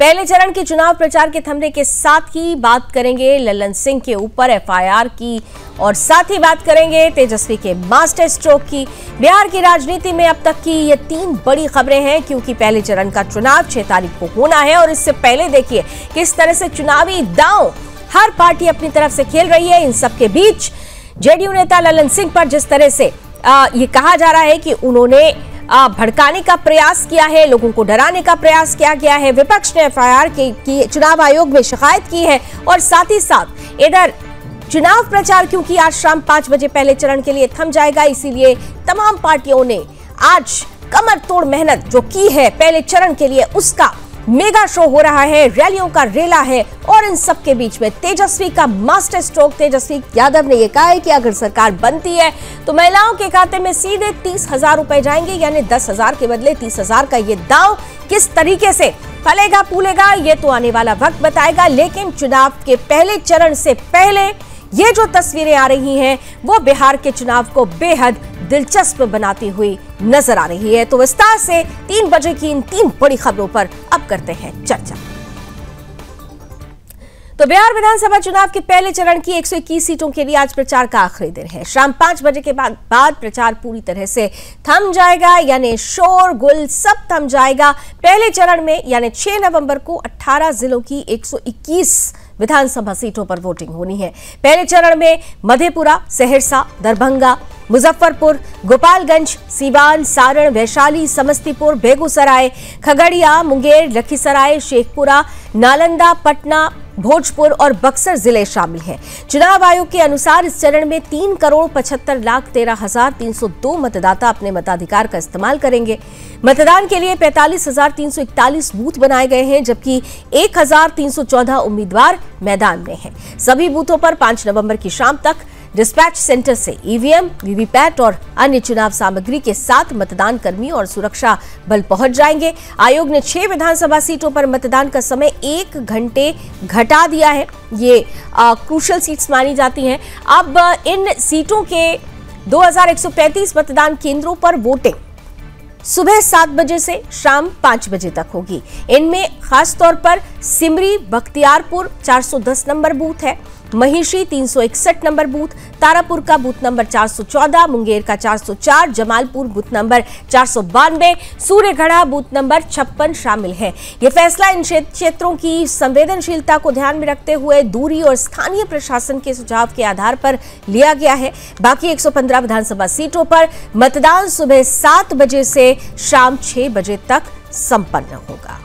पहले चरण के चुनाव प्रचार के थमने के साथ ही बात करेंगे लल्लन सिंह के ऊपर एफआईआर की और साथ ही बात करेंगे तेजस्वी के मास्टर स्ट्रोक की। बिहार की राजनीति में अब तक की ये 3 बड़ी खबरें हैं, क्योंकि पहले चरण का चुनाव 6 तारीख को होना है और इससे पहले देखिए किस तरह से चुनावी दांव हर पार्टी अपनी तरफ से खेल रही है। इन सबके बीच जेडीयू नेता लल्लन सिंह पर जिस तरह से ये कहा जा रहा है कि उन्होंने भड़काने का प्रयास किया है, लोगों को डराने का प्रयास किया गया है, विपक्ष ने एफआईआर की चुनाव आयोग में शिकायत की है और साथ ही साथ इधर चुनाव प्रचार क्योंकि आज शाम 5 बजे पहले चरण के लिए थम जाएगा, इसीलिए तमाम पार्टियों ने आज कमर तोड़ मेहनत जो की है पहले चरण के लिए, उसका मेगा शो हो रहा है, रैलियों का रेला है। और इन सब के बीच में तेजस्वी का मास्टर स्ट्रोक, तेजस्वी यादव ने यह कहा है कि अगर सरकार बनती है तो महिलाओं के खाते में सीधे 30,000 रुपए जाएंगे, यानी 10,000 के बदले 30,000 का ये दांव किस तरीके से फलेगा फूलेगा ये तो आने वाला वक्त बताएगा। लेकिन चुनाव के पहले चरण से पहले ये जो तस्वीरें आ रही हैं वो बिहार के चुनाव को बेहद दिलचस्प बनाती हुई नजर आ रही है। तो विस्तार से 3 बजे की इन 3 बड़ी खबरों पर अब करते हैं चर्चा। तो बिहार विधानसभा चुनाव के पहले चरण की 121 सीटों के लिए आज प्रचार का आखिरी दिन है। शाम 5 बजे के बाद प्रचार पूरी तरह से थम जाएगा, यानी शोर गुल सब थम जाएगा। पहले चरण में यानी 6 नवंबर को 18 जिलों की 121 विधानसभा सीटों पर वोटिंग होनी है। पहले चरण में मधेपुरा, सहरसा, दरभंगा, मुजफ्फरपुर, गोपालगंज, सीवान, सारण, वैशाली, समस्तीपुर, बेगूसराय, खगड़िया, मुंगेर, लखीसराय, शेखपुरा, नालंदा, पटना, भोजपुर और बक्सर जिले शामिल हैं। चुनाव आयोग के अनुसार इस चरण में 3,75,13,302 मतदाता अपने मताधिकार का इस्तेमाल करेंगे। मतदान के लिए 45,341 बूथ बनाए गए हैं, जबकि 1,314 उम्मीदवार मैदान में हैं। सभी बूथों पर 5 नवंबर की शाम तक डिस्पैच सेंटर से ईवीएम, वीवीपैट और अन्य चुनाव सामग्री के साथ मतदान कर्मी और सुरक्षा बल पहुंच जाएंगे। आयोग ने 6 विधानसभा सीटों पर मतदान का समय 1 घंटे घटा दिया है। ये क्रूशियल सीट्स मानी जाती हैं। अब इन सीटों के 2135 मतदान केंद्रों पर वोटिंग सुबह 7 बजे से शाम 5 बजे तक होगी। इनमें खासतौर पर सिमरी, बख्तियारपुर 410 नंबर बूथ है, महिषी 361 नंबर बूथ, तारापुर का बूथ नंबर 414, मुंगेर का 404, Jamalpur booth number 492, Suryagarha booth number 56 शामिल है। यह फैसला इन क्षेत्रों की संवेदनशीलता को ध्यान में रखते हुए दूरी और स्थानीय प्रशासन के सुझाव के आधार पर लिया गया है। बाकी 115 विधानसभा सीटों पर मतदान सुबह 7 बजे से शाम 6 बजे तक संपन्न होगा।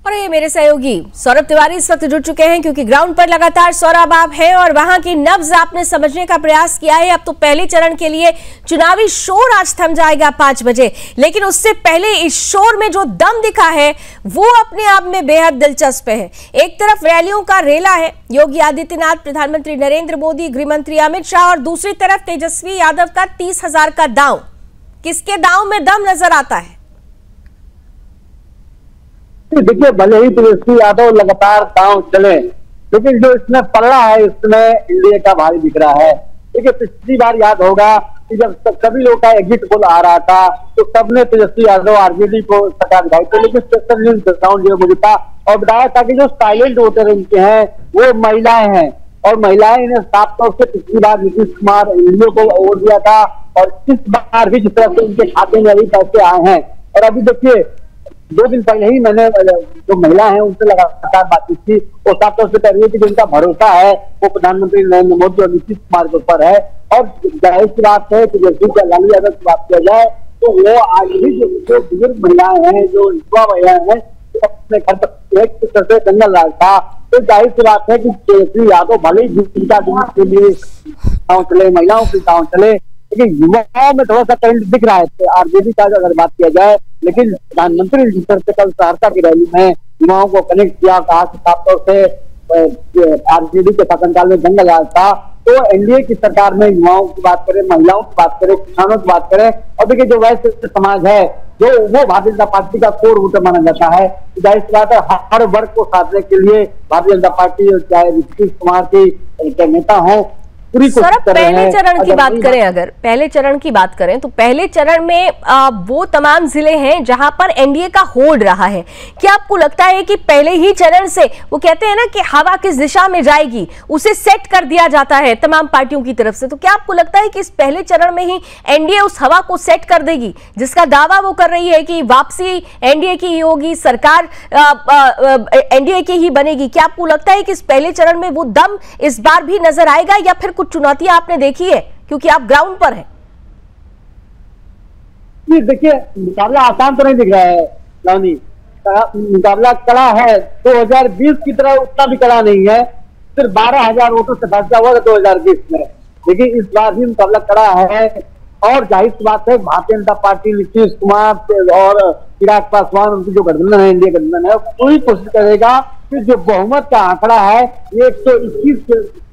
और ये मेरे सहयोगी सौरभ तिवारी इस वक्त जुड़ चुके हैं, क्योंकि ग्राउंड पर लगातार सौरभ आप हैं और वहां की नब्ज आपने समझने का प्रयास किया है। अब तो पहले चरण के लिए चुनावी शोर आज थम जाएगा 5 बजे, लेकिन उससे पहले इस शोर में जो दम दिखा है वो अपने आप में बेहद दिलचस्प है। एक तरफ रैलियों का रेला है, योगी आदित्यनाथ, प्रधानमंत्री नरेंद्र मोदी, गृहमंत्री अमित शाह, और दूसरी तरफ तेजस्वी यादव का 30,000 का दांव। किसके दांव में दम नजर आता है? देखिए, भले ही तेजस्वी यादव लगातार दांव चले, लेकिन जो इसमें पलड़ा है इसमें एनडीए का भारी दिख रहा है। देखिए, पिछली बार याद होगा कि जब सभी लोग का एग्जिट पोल आ रहा था तो सबने तेजस्वी यादव आरजेडी को सटा दिखाई थी, लेकिन स्पेशल न्यूज ग्राउंड जो मुझे था और बताया था कि जो साइलेंट वोटर इनके हैं वो महिलाएं हैं, और महिलाएं इन्हें साफ तौर से पिछली बार नीतीश कुमार एनडीए को वोट दिया था और इस बार भी जिस तरह से उनके खाते में अभी पैसे आए हैं। और अभी देखिए, 2 दिन पहले ही मैंने जो महिला है उनसे लगातार बातचीत की, वो साफ तौर से कह रही है कि जिनका भरोसा है वो प्रधानमंत्री नरेंद्र मोदी और नीतीश कुमार के ऊपर है। और जाहिर सी बात है कि जैसे लालू यादव की बात किया जाए तो वो आज भी जो बुजुर्ग महिलाएं हैं, जो युवा महिलाएं हैं, अपने घर पर एक तरह से जंगल राज था, तो जाहिर सी बात है कि तेजस्वी यादव भले ही जीविका के लिए गाँव चले, महिलाओं के गाँव चले, लेकिन युवाओं में थोड़ा सा करंट दिख रहा है आरजेडी का अगर बात किया जाए। लेकिन प्रधानमंत्री जिस तरह से कल सहरसा की रैली में युवाओं को कनेक्ट किया, कहा कि साफ तौर से आरजेडी के शासनकाल में जंग लगा था। तो एनडीए की सरकार में युवाओं की बात करें, महिलाओं की बात करें, किसानों की बात करें, और देखिए जो वैश्य समाज है जो वो भारतीय जनता पार्टी का कोर वोटर माना जाता है। जाहिर सी बात है हर वर्ग को साधने के लिए भारतीय जनता पार्टी चाहे नीतीश कुमार के नेता हो सौरभ, पहले चरण की बात करें, अगर पहले चरण की बात करें तो पहले चरण में वो तमाम जिले हैं जहां पर एनडीए का होल्ड रहा है। क्या आपको लगता है कि पहले ही चरण से वो कहते हैं ना कि हवा किस दिशा में जाएगी उसे सेट कर दिया जाता है तमाम पार्टियों की तरफ से, तो क्या आपको लगता है कि इस पहले चरण में ही एनडीए उस हवा को सेट कर देगी जिसका दावा वो कर रही है कि वापसी एनडीए की ही होगी, सरकार एनडीए की ही बनेगी? क्या आपको लगता है कि इस पहले चरण में वो दम इस बार भी नजर आएगा या फिर कुछ चुनौतियां आपने देखी है क्योंकि आप ग्राउंड पर हैं? देखिए मुकाबला आसान तो नहीं दिख रहा है लावनी, मुकाबला कड़ा है। 2020 की तरह उतना भी कड़ा नहीं है, सिर्फ 12,000 वोटों से फैसला हुआ था 2020 में, लेकिन इस बार भी मुकाबला कड़ा है। और जाहिर सी बात है भारतीय जनता पार्टी नीतीश कुमार और चिराग पासवान उनकी जो गठबंधन है, इंडिया गठबंधन है, पूरी कोशिश करेगा कि जो बहुमत का आंकड़ा है 121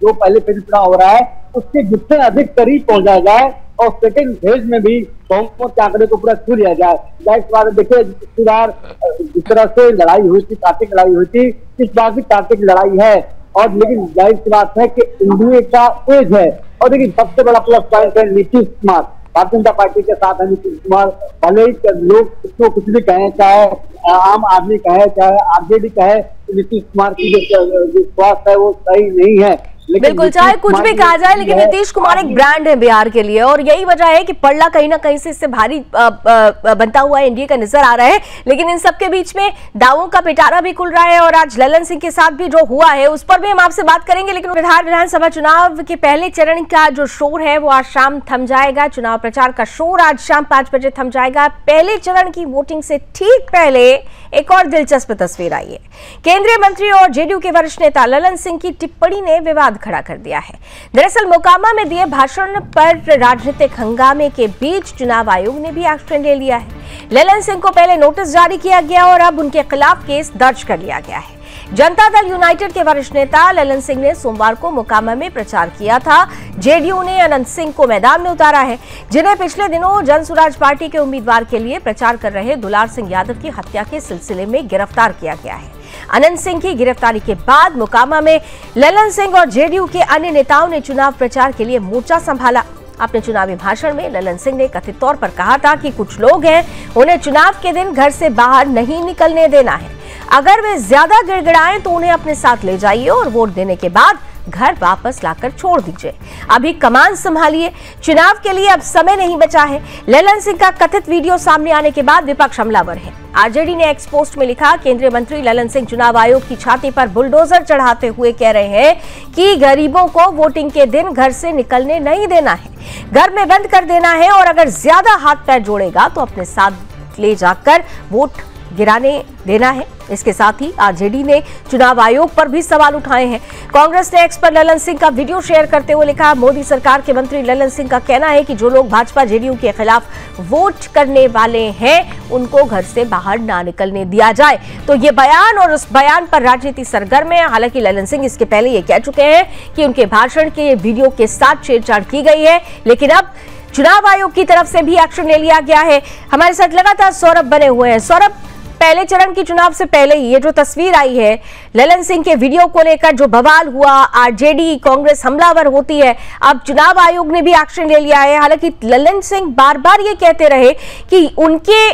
जो पहले फेज चुनाव हो रहा है उसके जितने अधिक करीब पहुंचाया जाए और सेकेंड फेज में भी बहुमत के आंकड़े को पूरा छू लिया जाए। जाहिर सी बात है देखिए पिछली बार जिस तरह से लड़ाई हुई थी, कार्तिक लड़ाई हुई थी, इस बार भी कार्तिक लड़ाई है। और लेकिन जाहिर सी बात है कि एनडीए का तेज है। और देखिए सबसे बड़ा प्लस पॉइंट है नीतीश कुमार, भारतीय जनता पार्टी के साथ है नीतीश कुमार। भले ही लोग इसको कुछ भी कहें, चाहे आम आदमी कहे, चाहे आरजेडी कहे, नीतीश कुमार की जो विश्वास है वो सही नहीं है। बिल्कुल, चाहे कुछ भी कहा जाए, लेकिन नीतीश कुमार एक ब्रांड है बिहार के लिए और यही वजह है कि पल्ला कहीं ना कहीं से इससे भारी बनता हुआ एनडीए का नजर आ रहा है। लेकिन इन सबके बीच में दावों का पिटारा भी खुल रहा है और आज ललन सिंह के साथ भी जो हुआ है उस पर भी हम आपसे बात करेंगे। लेकिन बिहार विधानसभा चुनाव के पहले चरण का जो शोर है वो आज शाम थम जाएगा। चुनाव प्रचार का शोर आज शाम 5 बजे थम जाएगा। पहले चरण की वोटिंग से ठीक पहले एक और दिलचस्प तस्वीर आई है। केंद्रीय मंत्री और जेडीयू के वरिष्ठ नेता ललन सिंह की टिप्पणी ने विवाद खड़ा कर दिया है। दरअसल मोकामा में दिए भाषण पर राजनीतिक हंगामे के बीच चुनाव आयोग ने भी एक्शन ले लिया है। ललन सिंह को पहले नोटिस जारी किया गया और अब उनके खिलाफ केस दर्ज कर लिया गया है। जनता दल यूनाइटेड के वरिष्ठ नेता ललन सिंह ने सोमवार को मोकामा में प्रचार किया था। जेडीयू ने अनंत सिंह को मैदान में उतारा है, जिन्हें पिछले दिनों जनसुराज पार्टी के उम्मीदवार के लिए प्रचार कर रहे दुलार सिंह यादव की हत्या के सिलसिले में गिरफ्तार किया गया है। अनंत सिंह की गिरफ्तारी के बाद मोकामा में ललन सिंह और जेडीयू के अन्य नेताओं ने चुनाव प्रचार के लिए मोर्चा संभाला। अपने चुनावी भाषण में ललन सिंह ने कथित तौर पर कहा था कि कुछ लोग हैं, उन्हें चुनाव के दिन घर से बाहर नहीं निकलने देना है। अगर वे ज्यादा गिड़गिड़ाएं तो उन्हें अपने साथ ले जाइए और वोट देने के बाद घर वापस लाकर छोड़ दीजिए। अभी कमान संभालिए, चुनाव के लिए अब समय नहीं बचा है। ललन सिंह का कथित वीडियो सामने आने के बाद विपक्ष हमलावर है। आरजेडी ने एक्स पोस्ट में लिखा, केंद्रीय मंत्री ललन सिंह चुनाव आयोग की छाती पर बुलडोजर चढ़ाते हुए कह रहे हैं कि गरीबों को वोटिंग के दिन घर से निकलने नहीं देना है, घर में बंद कर देना है और अगर ज्यादा हाथ पैर जोड़ेगा तो अपने साथ ले जाकर वोट गिराने देना है। इसके साथ ही आरजेडी ने चुनाव आयोग पर भी सवाल उठाए हैं। कांग्रेस ने एक्स पर ललन सिंह का वीडियो शेयर करते हुए लिखा, मोदी सरकार के मंत्री ललन सिंह का कहना है कि जो लोग भाजपा जेडीयू के खिलाफ वोट करने वाले हैं उनको घर से बाहर ना निकलने दिया जाए। तो ये बयान और उस बयान पर राजनीति सरगर्म है। हालांकि ललन सिंह इसके पहले ये कह चुके हैं कि उनके भाषण के वीडियो के साथ छेड़छाड़ की गई है, लेकिन अब चुनाव आयोग की तरफ से भी एक्शन ले लिया गया है। हमारे साथ लगातार सौरभ बने हुए हैं। सौरभ, पहले चरण की चुनाव से पहले ही ये जो तस्वीर आई है ललन सिंह के वीडियो को लेकर जो बवाल हुआ, आरजेडी कांग्रेस हमलावर होती है, अब चुनाव आयोग ने भी एक्शन ले लिया है। हालांकि ललन सिंह बार बार ये कहते रहे कि उनके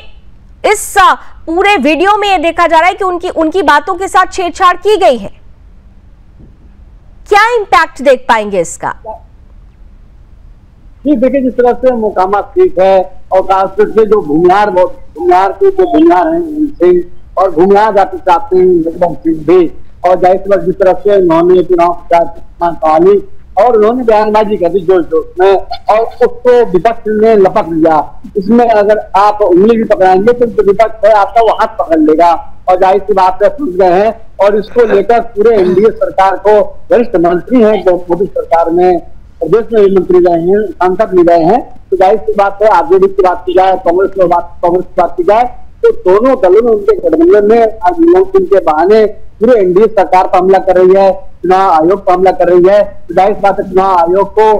इस पूरे वीडियो में ये देखा जा रहा है कि उनकी बातों के साथ छेड़छाड़ की गई है। क्या इंपैक्ट देख पाएंगे इसका? जी देखिए, जिस तरह से मोकामा सीट है और खासतौर से जो भूमिहार के जो भूमिहार हैं सिंह और भूमिहार जाति चाहते हैं सिंह भी, और जाहिर जिस तरह से उन्होंने चुनाव प्रचार और उन्होंने बयानबाजी कर दी जोश जोश में और उसको विपक्ष ने लपक लिया। इसमें अगर आप उंगली भी पकड़ाएंगे तो विपक्ष है आपका वो हाथ पकड़ लेगा और जाहिर सी बात है फंस गए हैं। और इसको लेकर पूरे एनडीए सरकार को वरिष्ठ मंत्री हैं जो मोदी सरकार में प्रदेश में भी मंत्री रहे हैं, सांसद भी रहे हैं, तो जाहिर सी बात है आरजेडी की बात की जाए, कांग्रेस की बात की जाए तो दोनों दलों में, उनके गठबंधन में आज ललन सिंह के बहाने पूरे एनडीए सरकार पर हमला कर रही है, चुनाव आयोग पर हमला कर रही है। तो जाहिर बात है चुनाव आयोग को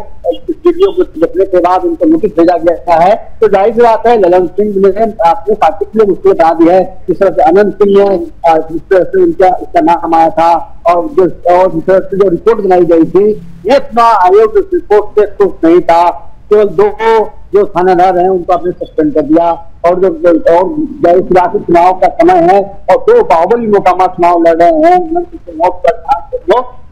वीडियो को देखने के बाद उनको नोटिस भेजा गया है। तो जाहिर बात है ललन सिंह ने अपनी पार्टी के लिए उसको बता दिया है। जिस तरह से अनंत सिंह ने जिस तरह से उसका नाम आया था और जिस तरह से जो रिपोर्ट बनाई गई थी, ये चुनाव आयोग उस रिपोर्ट से खुश नहीं था। केवल दो जो थानेदार हैं उनको आपने सस्पेंड कर दिया और जो चुनाव का समय है और दो बाहुबली मुकामा चुनाव लड़ रहे हैं,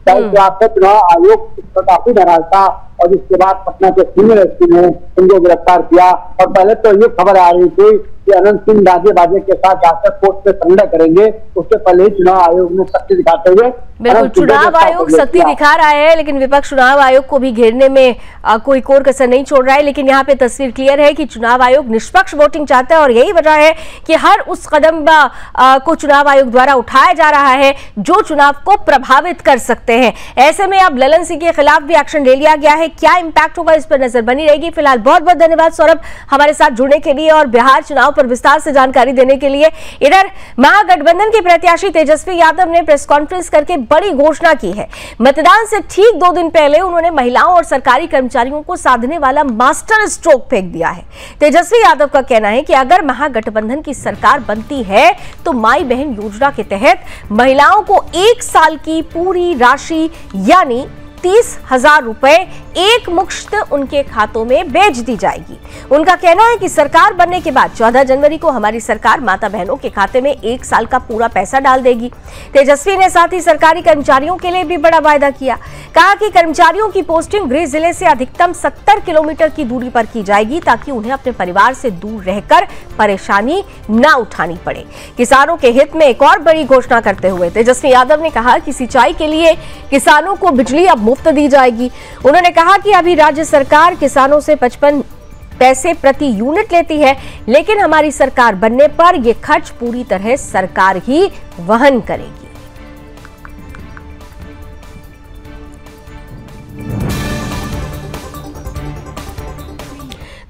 चुनाव आयोग काफी नाराज था और इसके बाद पटना के सीनियर एसपी ने उनको गिरफ्तार किया। और पहले तो ये खबर आ रही थी कि अनंत सिंह राजे बाजे के साथ जाकर कोर्ट में सरेंडर करेंगे, उससे पहले ही चुनाव आयोग ने सख्ती दिखाते हुए, बिल्कुल चुनाव आयोग सख्ती दिखा रहा है, लेकिन विपक्ष चुनाव आयोग को भी घेरने में कोई कोर कसर नहीं छोड़ रहा है। लेकिन यहाँ पे तस्वीर क्लियर है कि चुनाव आयोग निष्पक्ष वोटिंग चाहता है और यही वजह है कि हर उस कदम को चुनाव आयोग द्वारा उठाया जा रहा है जो चुनाव को प्रभावित कर सकते हैं। ऐसे में अब ललन सिंह के खिलाफ भी एक्शन ले लिया गया है। क्या इंपैक्ट होगा इस पर नजर बनी रहेगी। फिलहाल बहुत बहुत धन्यवाद सौरभ हमारे साथ जुड़ने के लिए और बिहार चुनाव पर विस्तार से जानकारी देने के लिए। इधर महागठबंधन के प्रत्याशी तेजस्वी यादव ने प्रेस कॉन्फ्रेंस करके बड़ी घोषणा की है। मतदान से ठीक 2 दिन पहले उन्होंने महिलाओं और सरकारी कर्मचारियों को साधने वाला मास्टर स्ट्रोक फेंक दिया है। तेजस्वी यादव का कहना है कि अगर महागठबंधन की सरकार बनती है तो माई बहन योजना के तहत महिलाओं को 1 साल की पूरी राशि यानी 30,000 रुपए एक मुश्त उनके खातों में भेज दी जाएगी। उनका कहना है कि सरकार बनने के बाद 14 जनवरी को हमारी सरकार माता बहनों के खाते में 1 साल का पूरा पैसा डाल देगी। तेजस्वी ने साथ ही सरकारी कर्मचारियों के लिए भी बड़ा वायदा किया। कहा कि कर्मचारियों की पोस्टिंग गृह जिले से अधिकतम 70 किलोमीटर की दूरी पर की जाएगी ताकि उन्हें अपने परिवार से दूर रहकर परेशानी न उठानी पड़े। किसानों के हित में एक और बड़ी घोषणा करते हुए तेजस्वी यादव ने कहा कि सिंचाई के लिए किसानों को बिजली अब मुफ्त दी जाएगी। उन्होंने कहा कि अभी राज्य सरकार किसानों से 55 पैसे प्रति यूनिट लेती है, लेकिन हमारी सरकार बनने पर यह खर्च पूरी तरह सरकार ही वहन करेगी।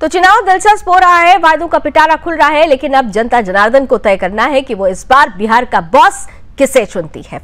तो चुनाव दिलचस्प हो रहा है, वायदों का पिटारा खुल रहा है, लेकिन अब जनता जनार्दन को तय करना है कि वो इस बार बिहार का बॉस किसे चुनती है।